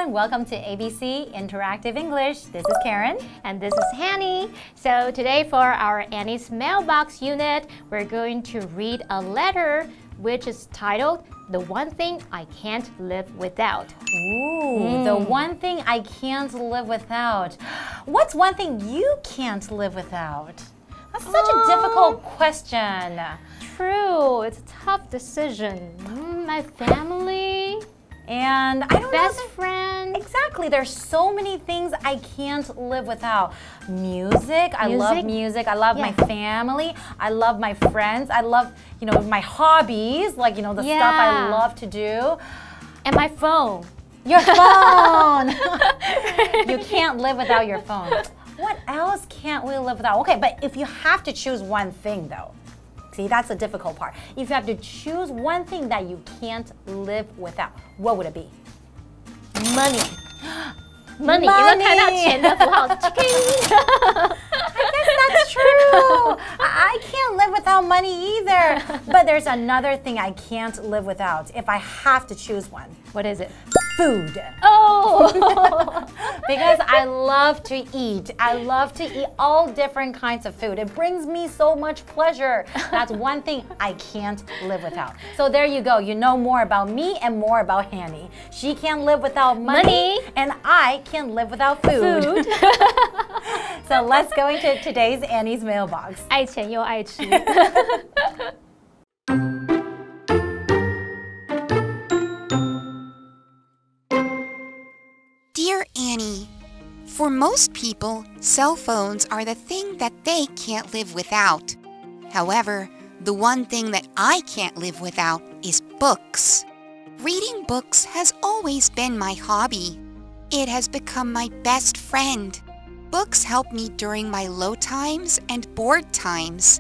everyone. Welcome to ABC Interactive English. This is Karen. And this is Hanny. So today for our Annie's Mailbox unit, we're going to read a letter which is titled, The One Thing I Can't Live Without. Ooh, the one thing I can't live without. What's one thing you can't live without? That's such a difficult question. True, it's a tough decision. My family. And I don't Best know friend. Exactly. There's so many things I can't live without. Music. I love music. I love my family. I love my friends. I love, my hobbies, like, the stuff I love to do. And my phone. Your phone. You can't live without your phone. What else can't we live without? Okay, but if you have to choose one thing, though. See, that's the difficult part. If you have to choose one thing that you can't live without, what would it be? Money. Money. 有没有看到钱的符号？ I guess that's true. I can't live without money either. But there's another thing I can't live without if I have to choose one. What is it? Food. Oh! Because I love to eat. I love to eat all different kinds of food. It brings me so much pleasure. That's one thing I can't live without. So there you go. You know more about me and more about Hanny. She can't live without money. And I can't live without food. So let's go into today's Annie's mailbox. 爱钱又爱吃。Dear Annie, for most people, cell phones are the thing that they can't live without. However, the one thing that I can't live without is books. Reading books has always been my hobby. It has become my best friend. Books help me during my low times and bored times.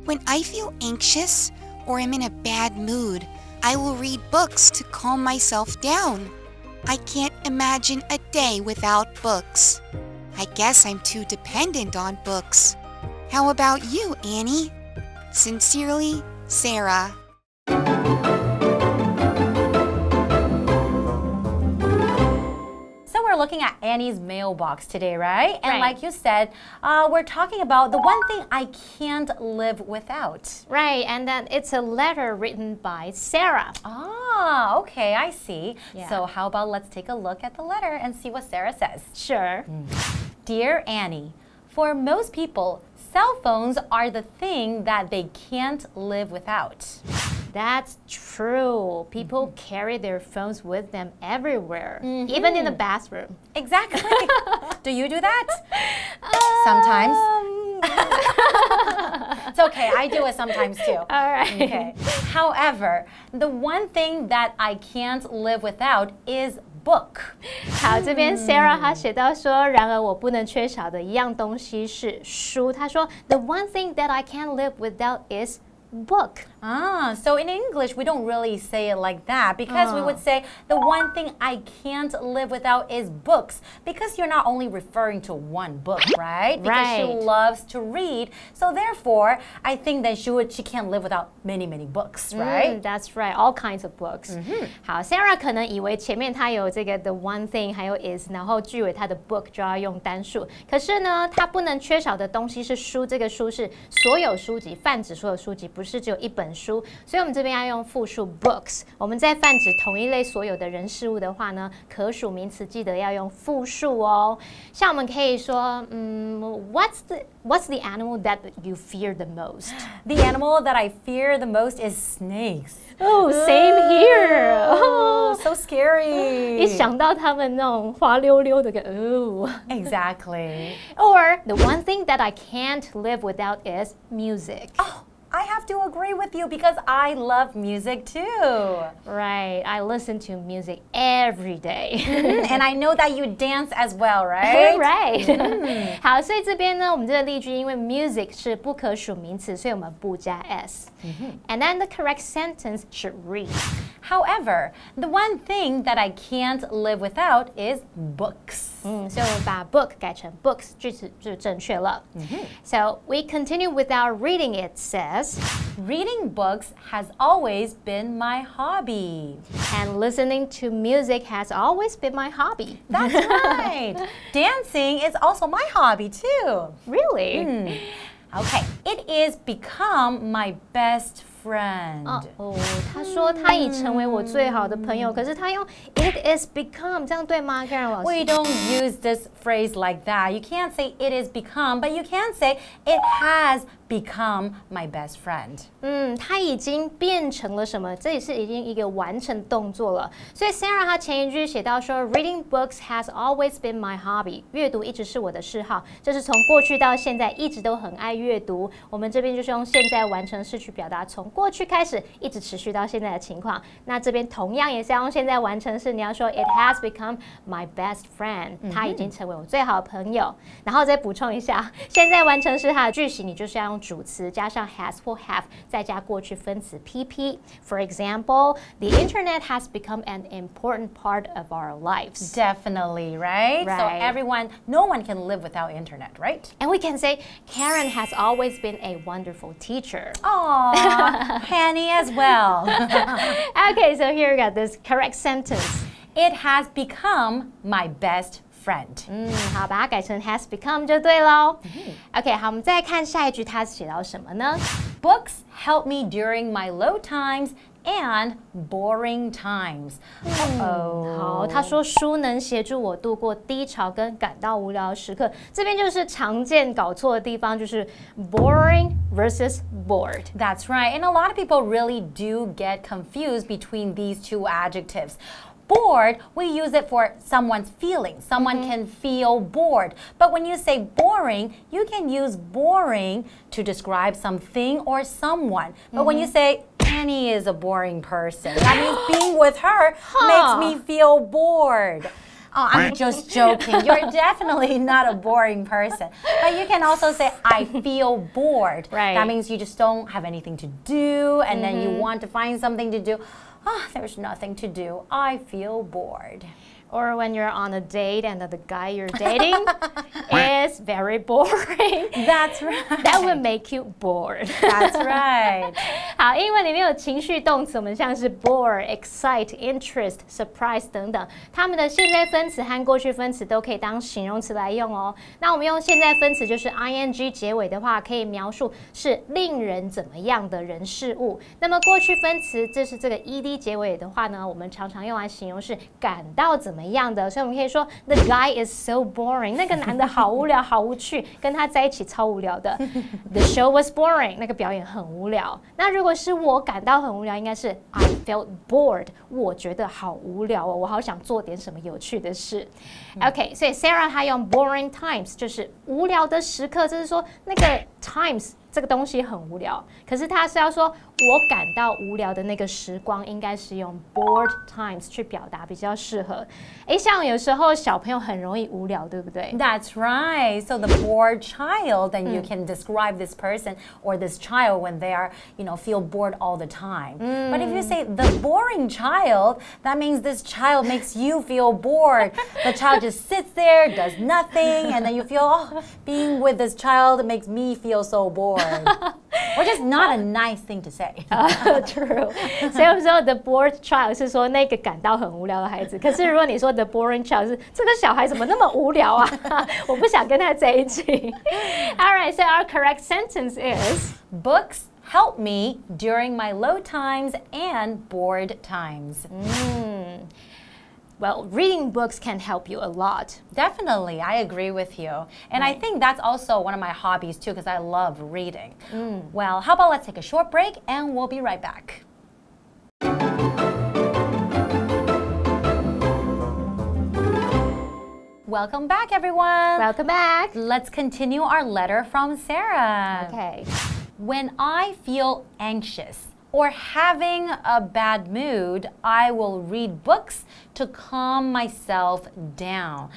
When I feel anxious or am in a bad mood, I will read books to calm myself down. I can't imagine a day without books. I guess I'm too dependent on books. How about you, Annie? Sincerely, Sarah. We're looking at Annie's mailbox today, right? And like you said, we're talking about the one thing I can't live without. Right, and then it's a letter written by Sarah. Ah, okay, I see. Yeah. So how about let's take a look at the letter and see what Sarah says. Sure. Dear Annie, for most people, cell phones are the thing that they can't live without. That's true. People carry their phones with them everywhere, even in the bathroom. Exactly. Do you do that? Sometimes. It's okay. I do it sometimes too. All right. Okay. However, the one thing that I can't live without is book. 好，这边 Sarah 她写到说，然而我不能缺少的一样东西是书。她说 ，The one thing that I can't live without is book. Ah, so in English, we don't really say it like that because we would say the one thing I can't live without is books because you're not only referring to one book, right? Because she loves to read. So therefore, I think that she can't live without many books, right? That's right, all kinds of books. 好 ，Sarah 可能以为前面她有这个 the one thing 还有 is， 然后句尾她的 book 就要用单数。可是呢，她不能缺少的东西是书，这个书是所有书籍，泛指所有书籍，不是只有一本书，所以我们这边要用复数 books。我们在泛指同一类所有的人事物的话呢，可数名词记得要用复数哦。像我们可以说，What's the animal that you fear the most? The animal that I fear the most is snakes. Oh, same here. Oh, so scary. 一想到它们那种滑溜溜的Exactly. Or the one thing that I can't live without is music. Oh, I have to agree with you because I love music too. Right, I listen to music every day. And I know that you dance as well, right? Right. 好，所以这边呢，我们这个例句因为 music 是不可数名词，所以我们不加 s. And then the correct sentence should read. However, the one thing that I can't live without is books. 所以我们把 book 改成 books 句子就正确了。So we continue with our reading. It says, Reading books has always been my hobby. and listening to music has always been my hobby. That's right. Dancing is also my hobby too. Really? Okay, it is become my best friend. 他说他已成为我最好的朋友，可是他用 it is become 这样对吗 ，Karen 老师 We don't use this phrase like that. You can't say it is become, but you can say it has become my best friend. 他已经变成了什么？这也是已经一个完成动作了。所以 Sarah 她前一句写到说 ，Reading books has always been my hobby. 阅读一直是我的嗜好，就是从过去到现在一直都很爱阅读。我们这边就是用现在完成式去表达从过去开始一直持续到现在的情况。那这边同样也是要用现在完成式，你要说 It has become my best friend. 它已经成为我最好的朋友。然后再补充一下，现在完成式它的句型你就是要用主词加上 has 或 have 再加过去分词 PP. For example, the internet has become an important part of our lives. Definitely, right? So Right. no one can live without internet, right? And we can say Karen has always been a wonderful teacher. Aww, Hanny as well. Okay, so here we got this correct sentence. It has become my best friend. 好，把它改成 has become 就对喽。OK， 好，我们再看下一句，它写到什么呢？ Books help me during my low times and boring times. 好，他说书能协助我度过低潮跟感到无聊的时刻。这边就是常见搞错的地方，就是 boring versus bored. That's right. And a lot of people really do get confused between these two adjectives. Bored, we use it for someone's feeling. Someone can feel bored. But when you say boring, you can use boring to describe something or someone. But when you say Annie is a boring person, that means being with her makes me feel bored. Oh, I'm just joking. You're definitely not a boring person. But you can also say, I feel bored. Right. That means you just don't have anything to do, and then you want to find something to do. Ah, there's nothing to do. I feel bored. Or when you're on a date and the guy you're dating is very boring. That's right. That would make you bored. That's right. 好，英文里面有情绪动词，我们像是 bore, excite, interest, surprise 等等，它们的现在分词和过去分词都可以当形容词来用哦。那我们用现在分词就是 ing 结尾的话，可以描述是令人怎么样的人事物。那么过去分词这是这个 ed 结尾的话呢，我们常常用来形容是感到怎么样的，所以我们可以说 The guy is so boring. 那个男的好无聊，好无趣，跟他在一起超无聊的。The show was boring. 那个表演很无聊。那如果是我感到很无聊，应该是 I felt bored. 我觉得好无聊哦，我好想做点什么有趣的事。OK， 所以 Sarah 她用 boring times 就是无聊的时刻，就是说那个 times。这个东西很无聊，可是他是要说我感到无聊的那个时光，应该是用 bored times 去表达比较适合。像有时候小朋友很容易无聊，对不对？ That's right. So the bored child, then you can describe this person or this child when they are, feel bored all the time. But if you say the boring child, that means this child makes you feel bored. The child just sits there, does nothing, and then you feel, being with this child makes me feel so bored. Which is not a nice thing to say. True. 所以我们说 the bored child 是说那个感到很无聊的孩子，可是如果你说 the boring child 是这个小孩怎么那么无聊啊？我不想跟他在一起。All right, so our correct sentence is Books help me during my low times and bored times. Well, reading books can help you a lot. Definitely, I agree with you. And I think that's also one of my hobbies too, because I love reading. Well, how about let's take a short break and we'll be right back. Welcome back, everyone. Welcome back. Let's continue our letter from Sarah. Okay. When I feel anxious or having a bad mood, I will read books to calm myself down.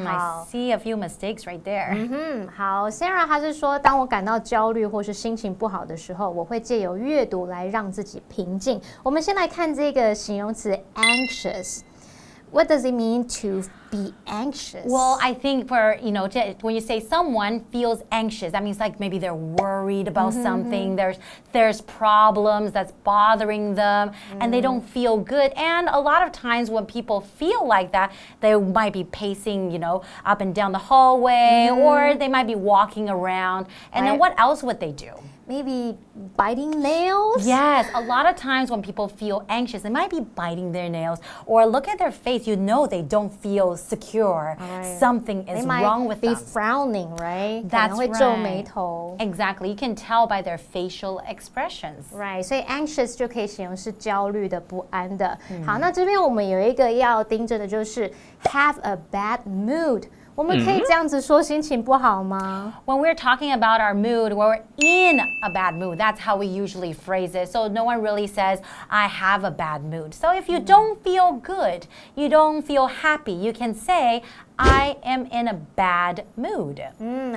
I see a few mistakes right there. 好 ，Sarah 她是说，当我感到焦虑或是心情不好的时候，我会借由阅读来让自己平静。我们先来看这个形容词 anxious。What does it mean to be anxious? Well, I think for, when you say someone feels anxious, that means like maybe they're worried about something. There's problems that's bothering them and they don't feel good. And a lot of times when people feel like that, they might be pacing, up and down the hallway or they might be walking around. And then what else would they do? Maybe biting nails? Yes, a lot of times when people feel anxious, they might be biting their nails or look at their face, they don't feel secure. Something is wrong with them. They might be frowning, right? That's 可能会皱眉头。 Exactly, you can tell by their facial expressions. Right, 所以 anxious 就可以形容是焦虑的、不安的。好，那这边我们有一个要订正的就是 have a bad mood。我们可以这样子说心情不好吗？ When we're talking about our mood, we're in a bad mood. That's how we usually phrase it. So no one really says, I have a bad mood. So if you don't feel good, you don't feel happy, you can say, I am in a bad mood.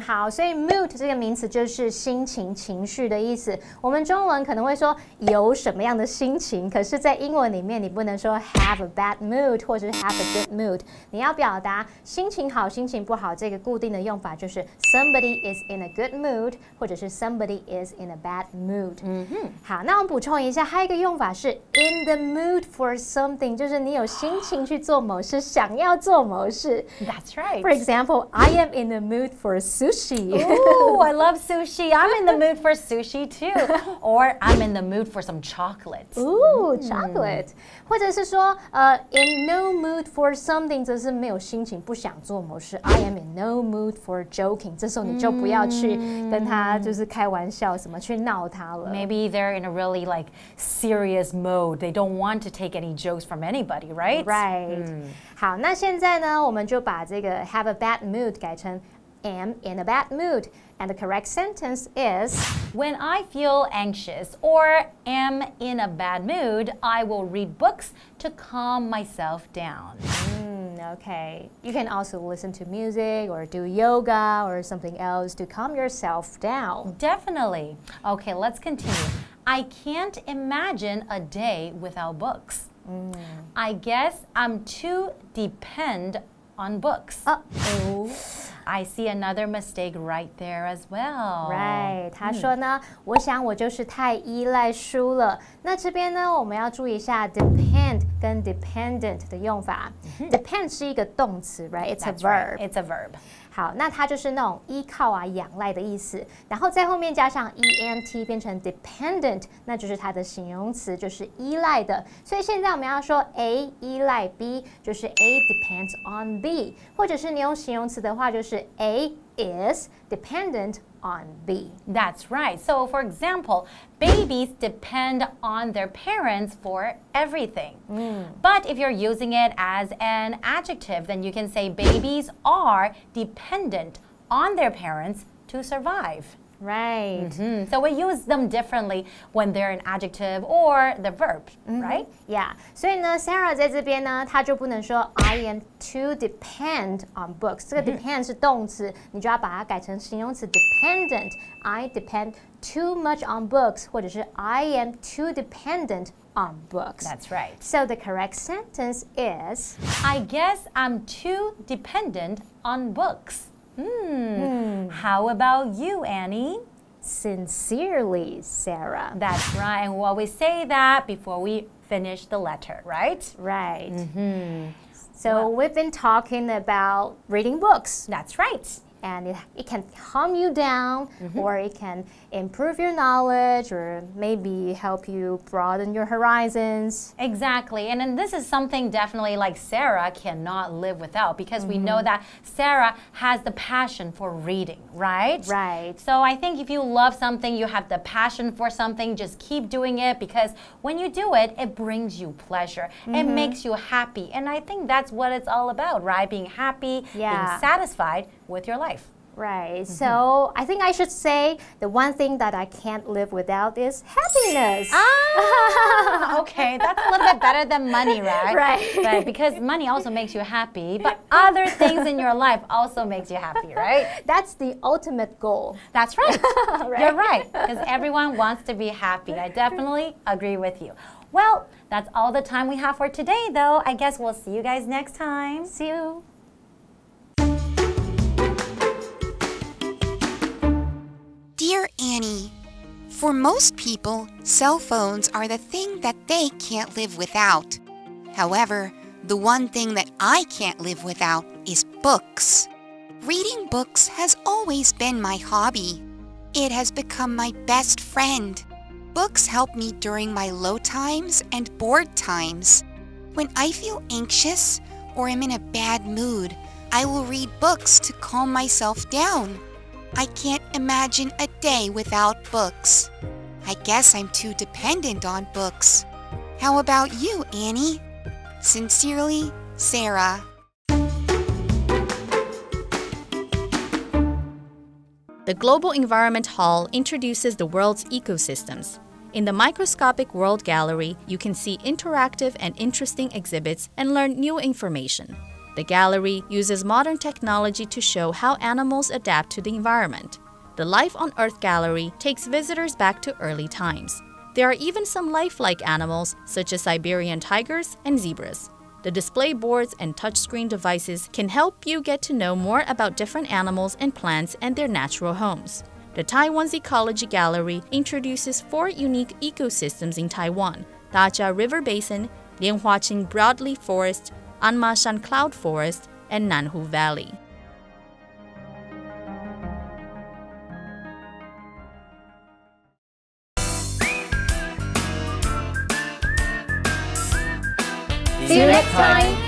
好，所以 mood 这个名词就是心情、情绪的意思。我们中文可能会说有什么样的心情，可是在英文里面你不能说 have a bad mood 或者是 have a good mood。你要表达心情好、心情不好，这个固定的用法就是 somebody is in a good mood 或者是 somebody is in a bad mood。好，那我们补充一下，还有一个用法是 in the mood for something， 就是你有心情去做某事，想要做某事。 That's right. For example, I am in the mood for sushi. Ooh, I love sushi. I'm in the mood for sushi too. Or I'm in the mood for some chocolate. Ooh, chocolate. 或者是说in no mood for something 则是没有心情，不想做某事。I am in no mood for joking. 这时候你就不要去跟他就是开玩笑，什么去闹他了。 Maybe they're in a really serious mode. They don't want to take any jokes from anybody, right? Right. 好，那现在呢，我们就把这个 have a bad mood 改成 am in a bad mood. And the correct sentence is When I feel anxious or am in a bad mood, I will read books to calm myself down. Okay. You can also listen to music or do yoga or something else to calm yourself down. Definitely. Okay, let's continue. I can't imagine a day without books. I guess I'm too dependent on books. Uh-oh. I see another mistake right there as well. Right. 他说呢，我想我就是太依赖书了。那这边呢，我们要注意一下 depend 跟 dependent 的用法。Depend 是一个动词 ，right? It's a verb. It's a verb. 好，那它就是那种依靠啊、仰赖的意思，然后在后面加上 ent 变成 dependent， 那就是它的形容词，就是依赖的。所以现在我们要说 A 依赖 B， 就是 A depends on B， 或者是你用形容词的话，就是 A is dependent on B. That's right. So, for example, babies depend on their parents for everything. But if you're using it as an adjective, then you can say babies are dependent on their parents to survive. Right. So we use them differently when they're an adjective or the verb, right? Yeah. 所以呢 ，Sarah 在这边呢，她就不能说 I am too depend on books。这个 depend 是动词，你就要把它改成形容词 dependent。I depend too much on books， 或者是 I am too dependent on books. That's right. So the correct sentence is I guess I'm too dependent on books. How about you, Annie? sincerely, Sarah. That's right. And we always say that before we finish the letter, right? Right. So we've been talking about reading books. That's right. And it can calm you down, or it can improve your knowledge, or maybe help you broaden your horizons. Exactly. And then this is something definitely like Sarah cannot live without, because we know that Sarah has the passion for reading, right? Right. So I think if you love something, you have the passion for something, just keep doing it, because when you do it, it brings you pleasure. It makes you happy. And I think that's what it's all about, right? Being happy, being satisfied with your life. Right. So I think I should say the one thing that I can't live without is happiness. Okay, that's a little bit better than money, right? Right. Because money also makes you happy, but other things in your life also makes you happy, right? That's the ultimate goal. That's right. You're right, because everyone wants to be happy. I definitely agree with you. Well, that's all the time we have for today, though. I guess we'll see you guys next time. See you. Dear Annie, for most people, cell phones are the thing that they can't live without. However, the one thing that I can't live without is books. Reading books has always been my hobby. It has become my best friend. Books help me during my low times and bored times. When I feel anxious or am in a bad mood, I will read books to calm myself down. I can't imagine a day without books. I guess I'm too dependent on books. How about you, Annie? Sincerely, Sarah. The Global Environment Hall introduces the world's ecosystems. In the Microscopic World Gallery, you can see interactive and interesting exhibits and learn new information. The gallery uses modern technology to show how animals adapt to the environment. The Life on Earth Gallery takes visitors back to early times. There are even some lifelike animals, such as Siberian tigers and zebras. The display boards and touchscreen devices can help you get to know more about different animals and plants and their natural homes. The Taiwan's Ecology Gallery introduces 4 unique ecosystems in Taiwan: Dajia River Basin, Lianhuaqing Broadleaf Forest, Anmashan Cloud Forest, and Nanhu Valley. See you next time!